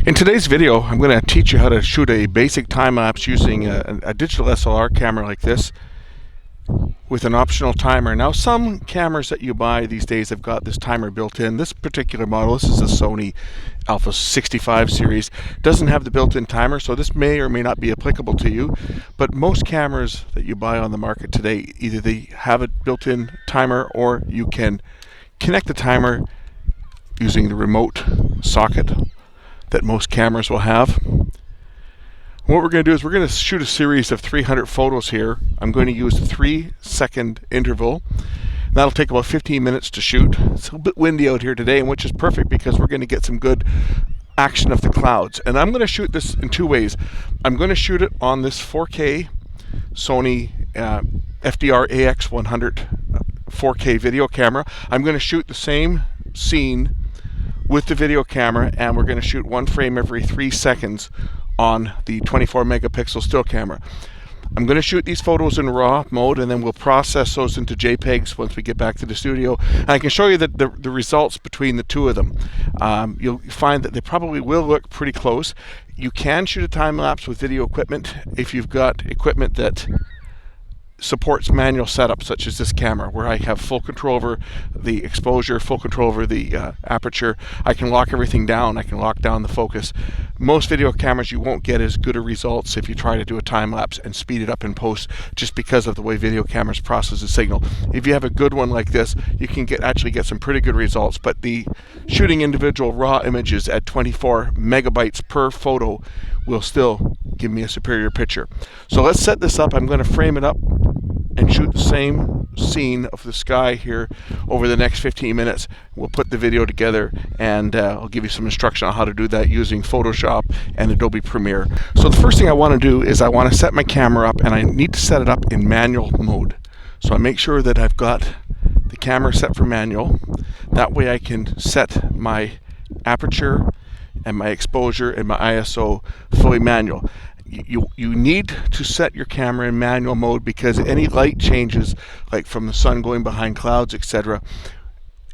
In today's video, I'm going to teach you how to shoot a basic time-lapse using a digital SLR camera like this with an optional timer. Now, some cameras that you buy these days have got this timer built in. This particular model, this is the Sony Alpha 65 series, doesn't have the built-in timer, so this may or may not be applicable to you. But most cameras that you buy on the market today, either they have a built-in timer or you can connect the timer using the remote socket that most cameras will have. What we're going to do is we're going to shoot a series of 300 photos here. I'm going to use a 3-second interval. That'll take about 15 minutes to shoot. It's a little bit windy out here today, which is perfect because we're going to get some good action of the clouds. And I'm going to shoot this in two ways. I'm going to shoot it on this 4K Sony FDR AX100 4K video camera. I'm going to shoot the same scene with the video camera, and we're going to shoot one frame every 3 seconds on the 24 megapixel still camera. I'm going to shoot these photos in RAW mode, and then we'll process those into JPEGs once we get back to the studio. And I can show you the results between the two of them. You'll find that they probably will look pretty close. You can shoot a time-lapse with video equipment if you've got equipment that supports manual setup, such as this camera, where I have full control over the exposure, full control over the aperture. I can lock everything down. I can lock down the focus. Most video cameras, you won't get as good a results if you try to do a time lapse and speed it up in post, just because of the way video cameras process the signal. If you have a good one like this, you can actually get some pretty good results. But the shooting individual raw images at 24 megabytes per photo will still give me a superior picture. So let's set this up. I'm going to frame it up and shoot the same scene of the sky here over the next 15 minutes. We'll put the video together, and I'll give you some instruction on how to do that using Photoshop and Adobe Premiere. So the first thing I want to do is I want to set my camera up, and I need to set it up in manual mode. So I make sure that I've got the camera set for manual. That way I can set my aperture and my exposure and my ISO fully manual. You need to set your camera in manual mode because any light changes, like from the sun going behind clouds, etc.,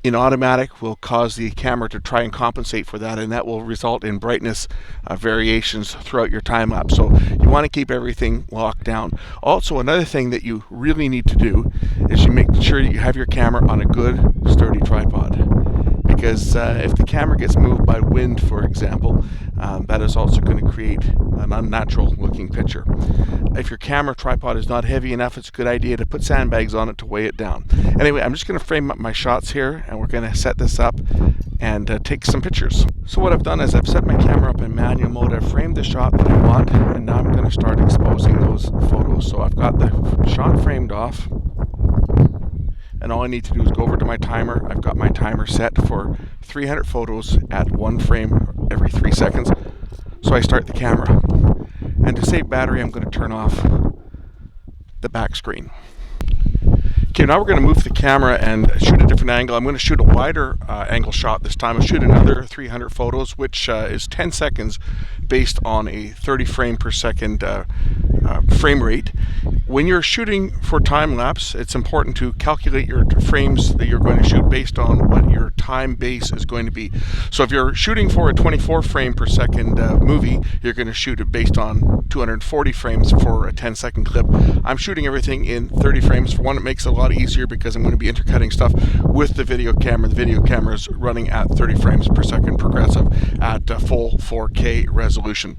in automatic will cause the camera to try and compensate for that, and that will result in brightness variations throughout your time lapse. So you want to keep everything locked down. Also, another thing that you really need to do is you make sure you have your camera on a good sturdy tripod. Because if the camera gets moved by wind, for example, that is also going to create an unnatural looking picture. If your camera tripod is not heavy enough, it's a good idea to put sandbags on it to weigh it down. Anyway, I'm just going to frame up my shots here, and we're going to set this up and take some pictures. So what I've done is I've set my camera up in manual mode. I've framed the shot that I want, and now I'm going to start exposing those photos. So I've got the shot framed off, and all I need to do is go over to my timer. I've got my timer set for 300 photos at one frame every 3 seconds. So I start the camera. And to save battery, I'm going to turn off the back screen. Okay, now we're going to move the camera and shoot a different angle. I'm going to shoot a wider angle shot this time. I'll shoot another 300 photos, which is 10 seconds based on a 30 frame per second frame rate. When you're shooting for time lapse, it's important to calculate your frames that you're going to shoot based on what your time base is going to be. So if you're shooting for a 24 frame per second movie, you're going to shoot it based on 240 frames for a 10-second clip. I'm shooting everything in 30 frames. For one, it makes it a lot easier because I'm going to be intercutting stuff with the video camera. The video camera is running at 30 frames per second progressive at full 4K resolution.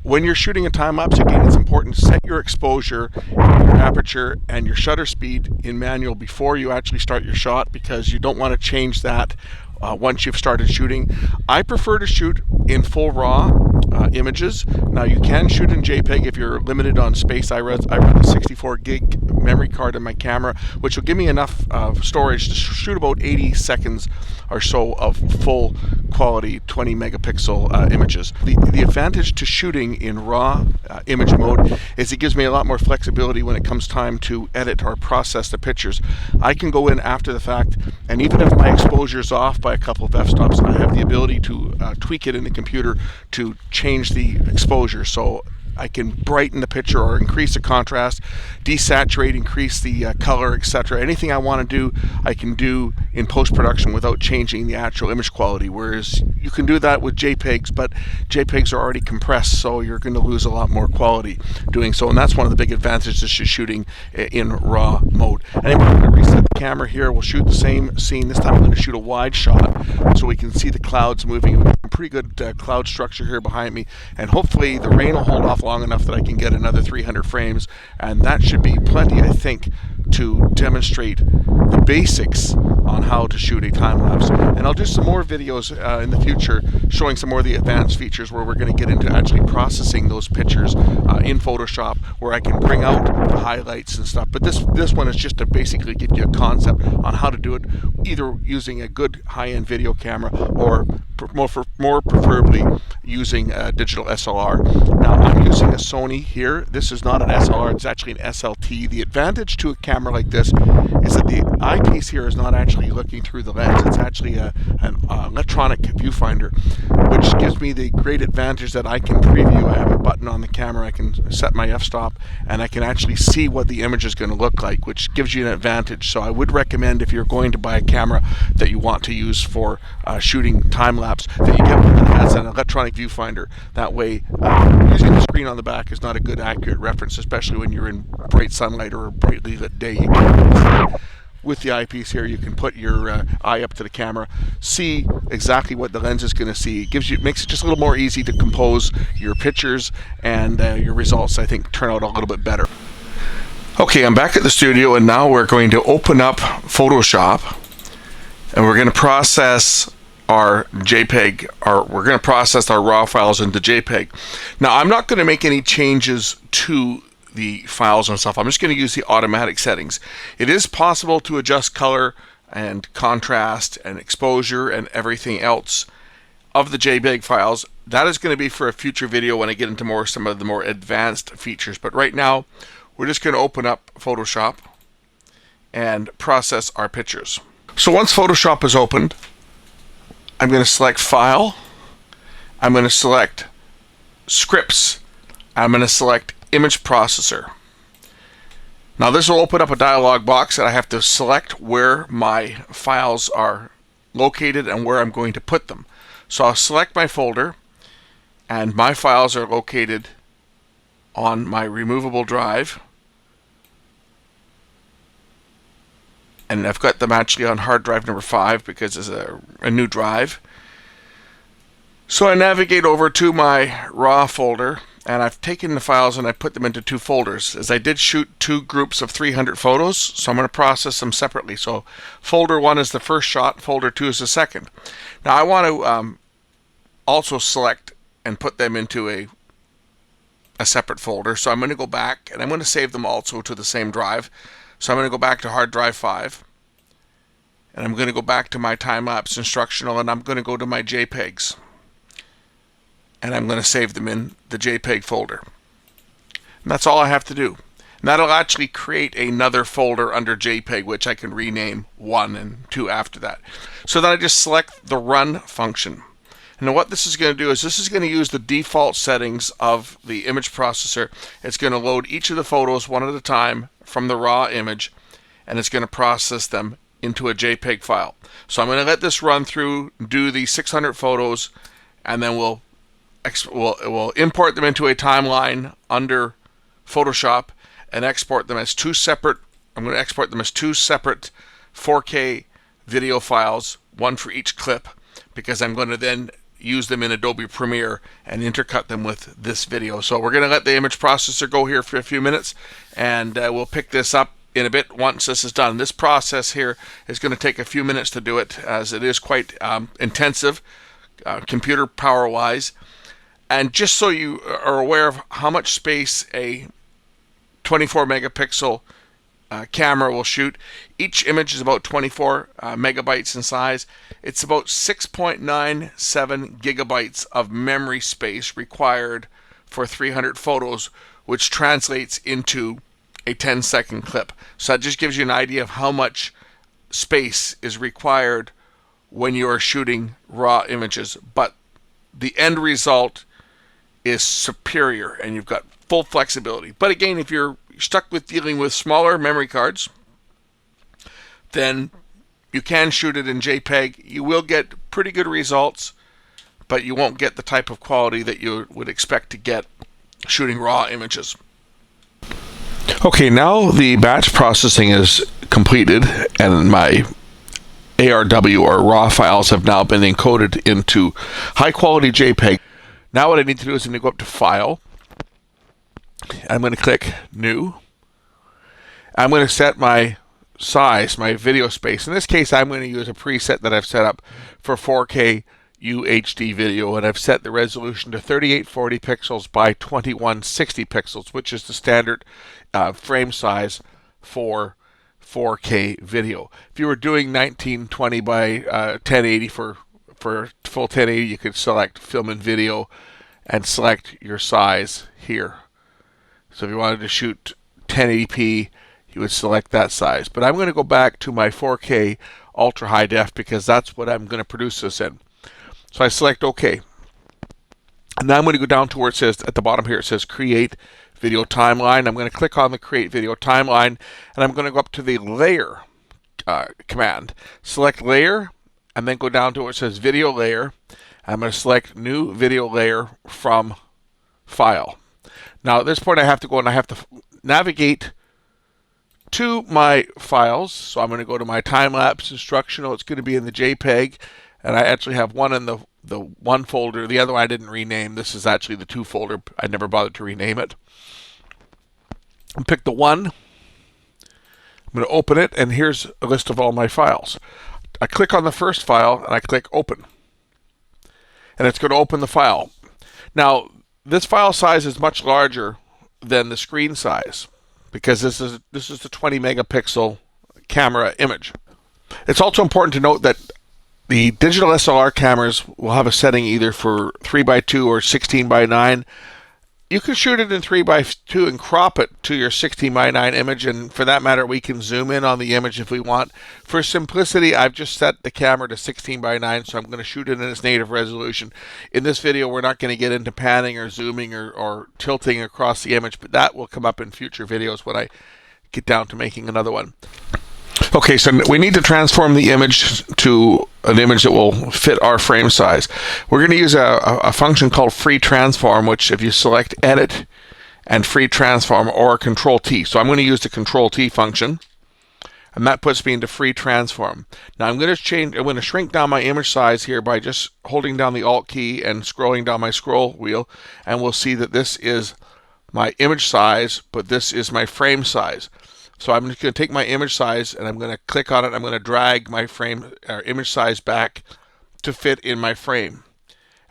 When you're shooting a time lapse, again, it's important to set your exposure, your aperture, and your shutter speed in manual before you actually start your shot, because you don't want to change that once you've started shooting. I prefer to shoot in full RAW images. Now, you can shoot in JPEG if you're limited on space. I run a 64 gig memory card in my camera, which will give me enough storage to shoot about 80 seconds or so of full quality 20 megapixel images. The advantage to shooting in RAW image mode is it gives me a lot more flexibility when it comes time to edit or process the pictures. I can go in after the fact, and even if my exposure is off by a couple of f-stops, I have the ability to tweak it in the computer to change the exposure. So I can brighten the picture or increase the contrast, desaturate, increase the color, etc. Anything I want to do, I can do in post-production without changing the actual image quality. Whereas you can do that with JPEGs, but JPEGs are already compressed, so you're going to lose a lot more quality doing so. And that's one of the big advantages of shooting in RAW mode. Anyway, I'm going to reset the camera here. We'll shoot the same scene. This time I'm going to shoot a wide shot so we can see the clouds moving. Pretty good cloud structure here behind me, and hopefully the rain will hold off long enough that I can get another 300 frames, and that should be plenty, I think, to demonstrate the basics on how to shoot a time-lapse. And I'll do some more videos in the future showing some more of the advanced features where we're going to get into actually processing those pictures in Photoshop, where I can bring out the highlights and stuff. But this one is just to basically give you a concept on how to do it, either using a good high-end video camera or more preferably using a digital SLR. Now I'm using a Sony here. This is not an SLR, it's actually an SLT. The advantage to a camera like this is that the eyepiece here is not actually looking through the lens. It's actually an electronic viewfinder, which gives me the great advantage that I can preview. I have a button on the camera, I can set my f-stop, and I can actually see what the image is going to look like, which gives you an advantage. So I would recommend, if you're going to buy a camera that you want to use for shooting time-lapse, that you get one that has an electronic viewfinder. That way, using the screen on the back is not a good accurate reference, especially when you're in bright sunlight or a brightly lit day. You can, with the eyepiece here, you can put your eye up to the camera, see exactly what the lens is going to see. It makes it just a little more easy to compose your pictures, and your results, I think, turn out a little bit better. Okay, I'm back at the studio, and now we're going to open up Photoshop, and we're going to process our JPEG, we're going to process our RAW files into JPEG. Now, I'm not going to make any changes to the files and stuff. I'm just going to use the automatic settings. It is possible to adjust color and contrast and exposure and everything else of the JPEG files. That is going to be for a future video when I get into some of the more advanced features. But right now, we're just going to open up Photoshop and process our pictures. So once Photoshop is opened, I'm going to select File, I'm going to select Scripts, I'm going to select Image Processor. Now this will open up a dialog box that I have to select where my files are located and where I'm going to put them. So I'll select my folder, and my files are located on my removable drive. And I've got them actually on hard drive number 5 because it's a new drive. So I navigate over to my RAW folder, and I've taken the files and I put them into 2 folders, as I did shoot 2 groups of 300 photos, so I'm going to process them separately. So folder 1 is the first shot, folder 2 is the second. Now I want to also select and put them into a separate folder, so I'm going to go back and I'm going to save them also to the same drive. So I'm going to go back to hard drive 5, and I'm going to go back to my time-lapse instructional, and I'm going to go to my JPEGs, and I'm going to save them in the JPEG folder. And that's all I have to do. And that'll actually create another folder under JPEG, which I can rename 1 and 2 after that. So then I just select the Run function. And what this is going to do is this is going to use the default settings of the image processor. It's going to load each of the photos one at a time from the raw image, and it's going to process them into a JPEG file. So I'm going to let this run through, do the 600 photos, and then we'll import them into a timeline under Photoshop and export them as 2 separate. I'm going to export them as 2 separate 4K video files, one for each clip, because I'm going to then use them in Adobe Premiere and intercut them with this video. So we're going to let the image processor go here for a few minutes, and we'll pick this up in a bit once this is done. This process here is going to take a few minutes to do it, as it is quite intensive computer power wise. And just so you are aware of how much space a 24 megapixel camera will shoot, each image is about 24 megabytes in size. It's about 6.97 gigabytes of memory space required for 300 photos, which translates into a 10-second clip. So that just gives you an idea of how much space is required when you are shooting raw images. But the end result is superior, and you've got full flexibility. But again, if you're stuck with dealing with smaller memory cards, then you can shoot it in JPEG. You will get pretty good results, but you won't get the type of quality that you would expect to get shooting raw images. Okay, now the batch processing is completed, and my ARW or raw files have now been encoded into high quality JPEG. Now what I need to do is I'm going to go up to File. I'm going to click New. I'm going to set my size, my video space. In this case, I'm going to use a preset that I've set up for 4K UHD video, and I've set the resolution to 3840 pixels by 2160 pixels, which is the standard frame size for 4K video. If you were doing 1920 by 1080 for full 1080, you could select Film and Video and select your size here. So if you wanted to shoot 1080p, you would select that size. But I'm going to go back to my 4K ultra high def because that's what I'm going to produce this in. So I select OK. And now I'm going to go down to where it says, at the bottom here, it says Create Video Timeline. I'm going to click on the Create Video Timeline, and I'm going to go up to the Layer command. Select Layer, and then go down to where it says Video Layer. I'm going to select New Video Layer from File. Now at this point I have to go and I have to navigate to my files. So I'm going to go to my time-lapse instructional. It's going to be in the JPEG, and I actually have one in the one folder. The other one I didn't rename. This is actually the 2 folder. I never bothered to rename it. And pick the 1. I'm going to open it, and here's a list of all my files. I click on the first file and I click Open, and it's going to open the file. Now this file size is much larger than the screen size because this is the 20 megapixel camera image. It's also important to note that the digital SLR cameras will have a setting either for 3:2 or 16:9. You can shoot it in 3:2 and crop it to your 16:9 image, and for that matter, we can zoom in on the image if we want. For simplicity, I've just set the camera to 16:9, so I'm going to shoot it in its native resolution. In this video, we're not going to get into panning or zooming or tilting across the image, but that will come up in future videos when I get down to making another one. Okay, so we need to transform the image to an image that will fit our frame size. We're going to use a function called free transform, which if you select edit and free transform or control T. So I'm going to use the control T function, and that puts me into free transform. Now I'm going to shrink down my image size here by just holding down the Alt key and scrolling down my scroll wheel, and we'll see that this is my image size, but this is my frame size. So I'm just going to take my image size and I'm going to click on it. I'm going to drag my image size back to fit in my frame.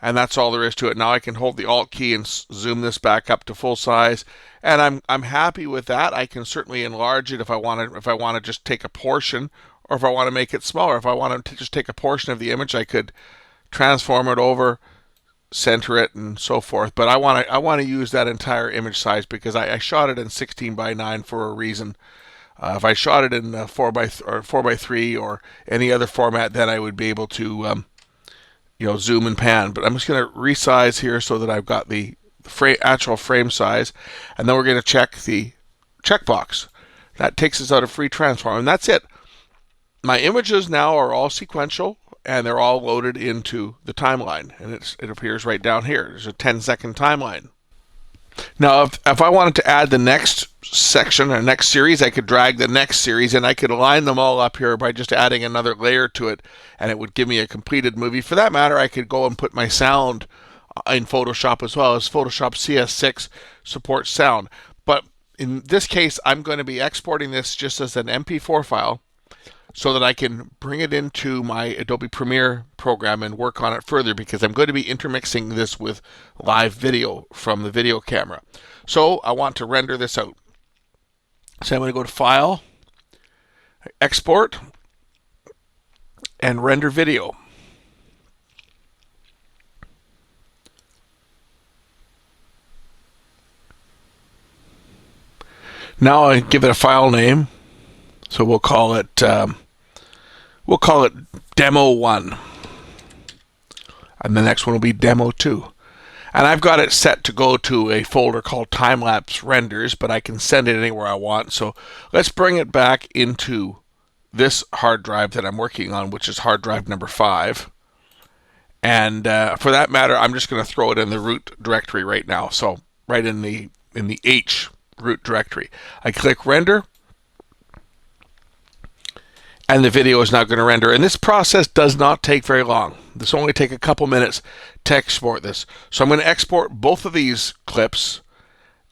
And that's all there is to it. Now I can hold the Alt key and zoom this back up to full size. And I'm happy with that. I can certainly enlarge it if I want to just take a portion, or if I want to make it smaller. If I want to just take a portion of the image, I could transform it over, center it, and so forth. But I want to use that entire image size because I shot it in 16:9 for a reason. If I shot it in 4:3 or any other format, then I would be able to zoom and pan. But I'm just going to resize here so that I've got the actual frame size, and then we're going to check the checkbox. That takes us out of free transform, and that's it. My images now are all sequential, and they're all loaded into the timeline, and it appears right down here. There's a 10-second timeline. Now, if I wanted to add the next section or next series, I could drag the next series, and I could align them all up here by just adding another layer to it, and it would give me a completed movie. For that matter, I could go and put my sound in Photoshop as well, as Photoshop CS6 supports sound. But in this case, I'm going to be exporting this just as an MP4 file, so that I can bring it into my Adobe Premiere program and work on it further, because I'm going to be intermixing this with live video from the video camera. So I want to render this out. So I'm going to go to File, Export, and Render Video. Now I give it a file name. So we'll call it Demo 1, and the next one will be Demo 2. And I've got it set to go to a folder called Time-lapse renders, but I can send it anywhere I want. So let's bring it back into this hard drive that I'm working on, which is hard drive number 5. And for that matter, I'm just going to throw it in the root directory right now. So right in the H root directory. I click render, and the video is now going to render. And this process does not take very long. This will only take a couple minutes to export this. So I'm going to export both of these clips,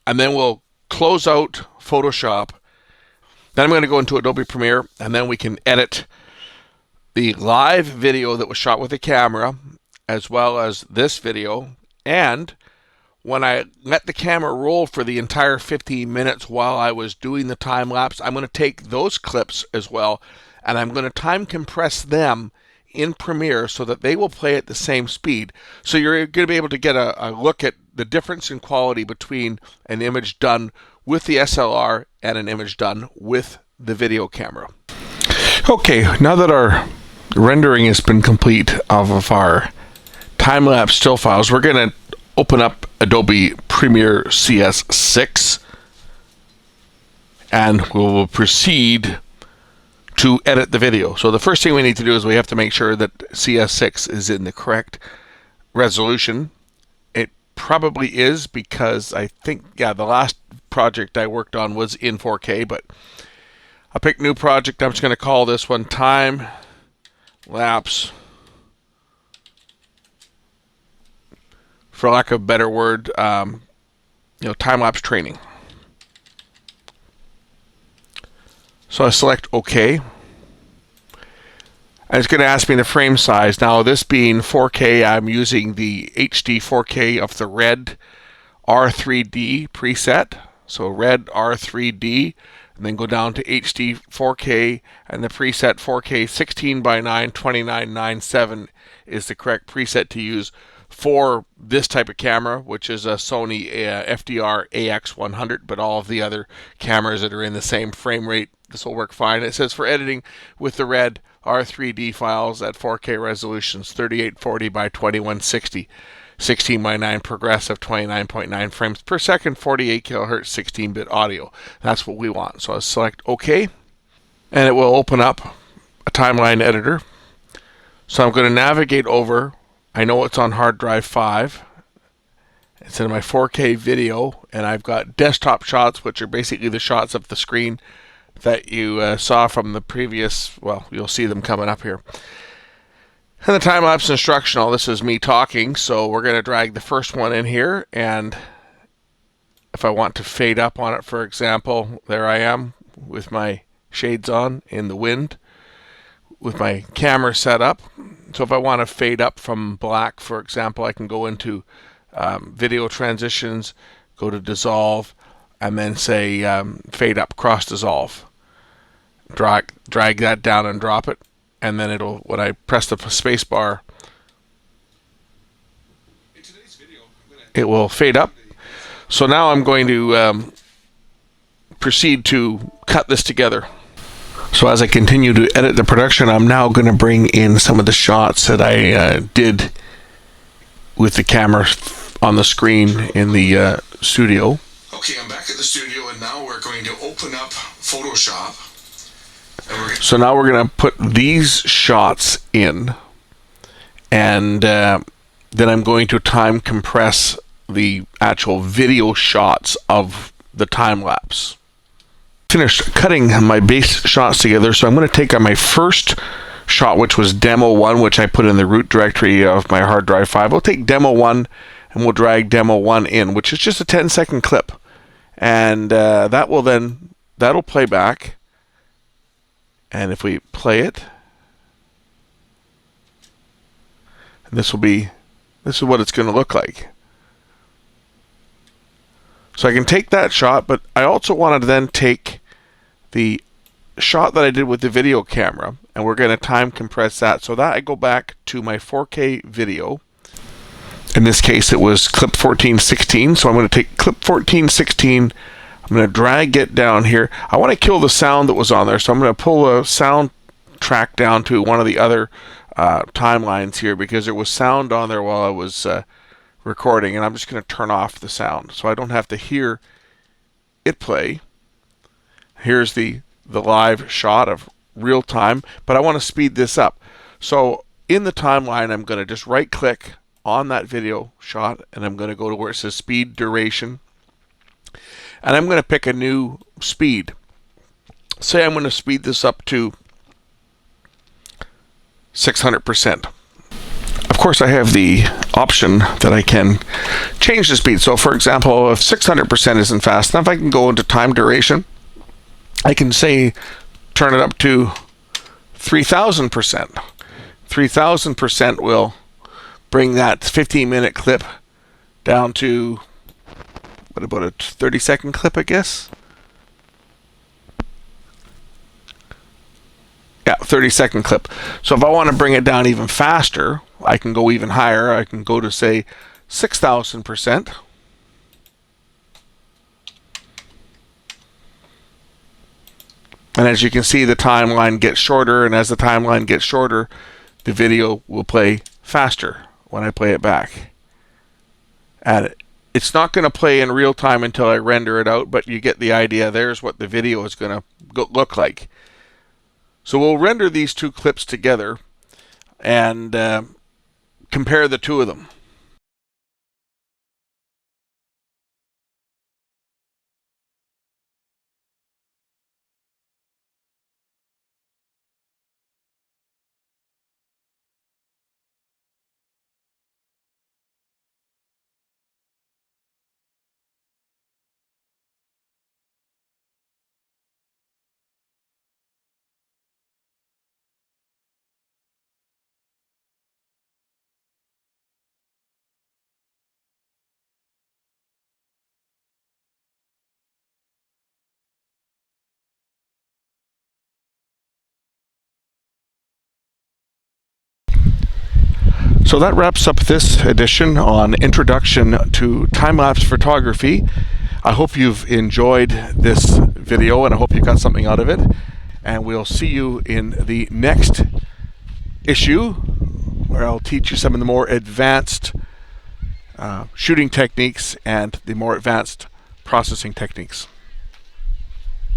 and then we'll close out Photoshop. Then I'm going to go into Adobe Premiere, and then we can edit the live video that was shot with the camera, as well as this video. And when I let the camera roll for the entire 15 minutes while I was doing the time lapse, I'm going to take those clips as well, and I'm going to time compress them in Premiere so that they will play at the same speed. So you're going to be able to get a look at the difference in quality between an image done with the SLR and an image done with the video camera. Okay, now that our rendering has been complete of our time-lapse still files, we're going to open up Adobe Premiere CS6, and we will proceed to edit the video. So the first thing we need to do is we have to make sure that CS6 is in the correct resolution. It probably is, because I think, yeah, the last project I worked on was in 4K, but I'll pick new project. I'm just going to call this one Time-lapse, for lack of a better word, time-lapse training. So I select OK. And it's going to ask me the frame size. Now, this being 4K, I'm using the HD 4K of the red R3D preset. So red R3D, and then go down to HD 4K, and the preset 4K 16:9 2997 is the correct preset to use for this type of camera, which is a Sony FDR AX100, but all of the other cameras that are in the same frame rate, this will work fine. It says for editing with the red R3D files at 4K resolutions, 3840 by 2160, 16:9 progressive, 29.9 frames per second, 48 kilohertz, 16-bit audio. That's what we want. So I'll select OK, and it will open up a timeline editor. So I'm going to navigate over. I know it's on hard drive 5. It's in my 4K video, and I've got desktop shots, which are basically the shots of the screen that you saw from the previous, well, you'll see them coming up here. And the time-lapse instructional, this is me talking, so we're going to drag the first one in here, and if I want to fade up on it, for example, there I am with my shades on in the wind, with my camera set up. So if I want to fade up from black, for example, I can go into video transitions, go to dissolve, and then say fade up, cross dissolve. Drag that down and drop it, and then it'll, when I press the space bar, it will fade up. So now I'm going to proceed to cut this together. So as I continue to edit the production, I'm now going to bring in some of the shots that I did with the camera on the screen in the studio. Okay, I'm back at the studio, and now we're going to open up Photoshop. So now we're going to put these shots in, and then I'm going to time compress the actual video shots of the time lapse. Finished cutting my base shots together, so I'm going to take my first shot, which was demo 1, which I put in the root directory of my hard drive 5. We'll take demo 1 and we'll drag demo 1 in, which is just a 10-second clip, and that'll play back. And if we play it, this is what it's going to look like. So I can take that shot, but I also wanted to then take the shot that I did with the video camera, and we're going to time compress that. So that I go back to my 4K video. In this case, it was clip 1416. So I'm going to take clip 1416. I'm going to drag it down here. I want to kill the sound that was on there, so I'm going to pull a sound track down to one of the other timelines here, because there was sound on there while I was recording, and I'm just going to turn off the sound so I don't have to hear it play. Here's the live shot of real time, but I want to speed this up. So in the timeline, I'm going to just right click on that video shot, and I'm going to go to where it says speed duration, and I'm going to pick a new speed. Say I'm going to speed this up to 600%. Of course, I have the option that I can change the speed. So for example, if 600% isn't fast enough, I can go into time duration. I can say turn it up to 3000%. 3000% will bring that 15-minute clip down to, what about a 30-second clip, I guess? Yeah, 30-second clip. So if I want to bring it down even faster, I can go even higher. I can go to, say, 6000%. And as you can see, the timeline gets shorter, and as the timeline gets shorter, the video will play faster when I play it back. And it's not going to play in real time until I render it out, but you get the idea. There's what the video is going to look like. So we'll render these two clips together and compare the two of them. So that wraps up this edition on Introduction to Time-lapse Photography. I hope you've enjoyed this video, and I hope you got something out of it. And we'll see you in the next issue, where I'll teach you some of the more advanced shooting techniques and the more advanced processing techniques.